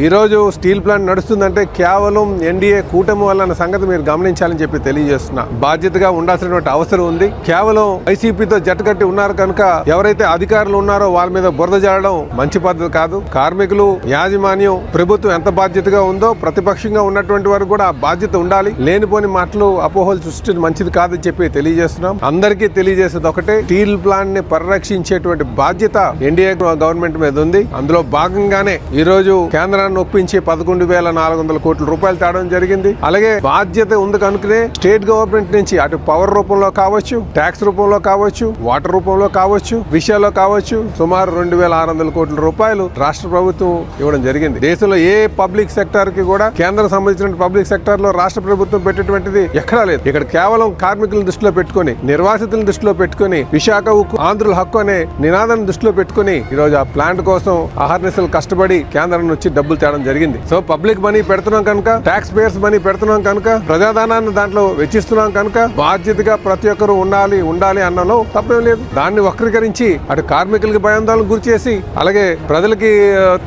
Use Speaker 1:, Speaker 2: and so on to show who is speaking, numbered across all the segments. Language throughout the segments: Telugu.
Speaker 1: ఈ రోజు స్టీల్ ప్లాంట్ నడుస్తుందంటే కేవలం ఎన్డీఏ కూటమి వల్ల సంగతి మీరు గమనించాలని చెప్పి తెలియజేస్తున్నా. బాధ్యతగా ఉండాల్సినటువంటి అవసరం ఉంది. కేవలం వైసీపీతో జట్టుకట్టి ఉన్నారు కనుక ఎవరైతే అధికారులు ఉన్నారో వాళ్ళ మీద బురద జల్లడం మంచి పద్ధతి కాదు. కార్మికులు, యాజమాన్యం, ప్రభుత్వం ఎంత బాధ్యతగా ఉందో ప్రతిపక్షంగా ఉన్నటువంటి వారు కూడా ఆ బాధ్యత ఉండాలి. లేనిపోని మాటలు, అపోహలు సృష్టించడం మంచిది కాదని చెప్పి తెలియజేస్తున్నాం. అందరికీ తెలియజేసేది ఒకటే, స్టీల్ ప్లాంట్ ని పరిరక్షించేటువంటి బాధ్యత ఎన్డీఏ గవర్నమెంట్ మీద ఉంది. అందులో భాగంగానే ఈ రోజు కేంద్రాన్ని ఒప్పించి 11,400 కోట్ల రూపాయలు తేవడం జరిగింది. అలాగే బాధ్యత ఉంది కనుకనే స్టేట్ గవర్నమెంట్ నుంచి అటు పవర్ రూపంలో కావచ్చు, ట్యాక్స్ రూపంలో కావచ్చు, వాటర్ రూపంలో కావచ్చు, విషయాల్లో కావచ్చు సుమారు 2,600 కోట్ల రూపాయలు రాష్ట్ర ప్రభుత్వం ఇవ్వడం జరిగింది. దేశంలో ఏ పబ్లిక్ సెక్టర్ కి కూడా కేంద్రం సంబంధించిన పబ్లిక్ సెక్టర్ లో రాష్ట్ర ప్రభుత్వం పెట్టేటువంటిది ఎక్కడా లేదు. ఇక్కడ కేవలం కార్మికులను దృష్టిలో పెట్టుకుని, నిర్వాసితులను దృష్టిలో పెట్టుకుని, విశాఖ ఉక్కు ఆంధ్రుల హక్కు అనే నినాదాన్ని దృష్టిలో పెట్టుకుని ఈ రోజు ఆ ప్లాంట్ కోసం అహర్నిశలు కష్టపడి కేంద్రం నుంచి డబ్బులు తేవడం జరిగింది. సో పబ్లిక్ మనీ పెడుతున్నాం కనుక, ట్యాక్స్ పేయర్స్ మనీ పెడుతున్నాం కనుక, ప్రజాధనాన్ని దాంట్లో వెచ్చిస్తున్నాం కనుక బాధ్యతగా ప్రతి ఒక్కరు ఉండాలి అన్నలో తప్పేం లేదు. దాన్ని వక్రీకరించి అటు కార్మికులకి భయాందోళనకు గురి చేసి, అలాగే ప్రజలకి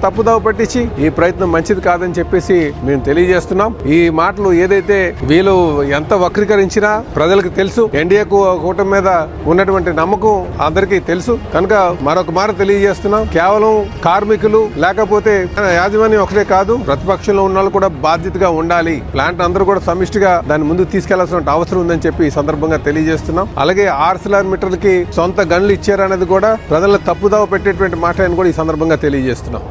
Speaker 1: తప్పుదావ పట్టించి ఈ ప్రయత్నం మంచిది కాదని చెప్పేసి మేము తెలియజేస్తున్నాం. ఈ మాటలు ఏదైతే వీళ్ళు ఎంత వక్రీకరించినా ప్రజలకు తెలుసు. ఎన్డీఏ కూటమి మీద ఉన్నటువంటి నమ్మకం అందరికీ తెలుసు కనుక మరొక మాట తెలియజేస్తున్నాం. కేవలం కార్మికులు లేకపోతే యాజమాన్యం ఒకటే కాదు, ప్రతిపక్షంలో ఉన్న వాళ్ళు కూడా బాధ్యతగా ఉండాలి. ప్లాంట్ అందరూ కూడా సమిష్టిగా దాన్ని ముందుకు తీసుకెళ్లాల్సిన అవసరం ఉందని చెప్పి ఈ సందర్భంగా తెలియజేస్తున్నాం. అలాగే ఆర్సిలర్ మిట్టర్లకి సొంత గన్లు ఇచ్చారనేది కూడా ప్రజల తప్పుదావ పెట్టేటువంటి మాట అని కూడా ఈ సందర్భంగా తెలియజేస్తున్నాం.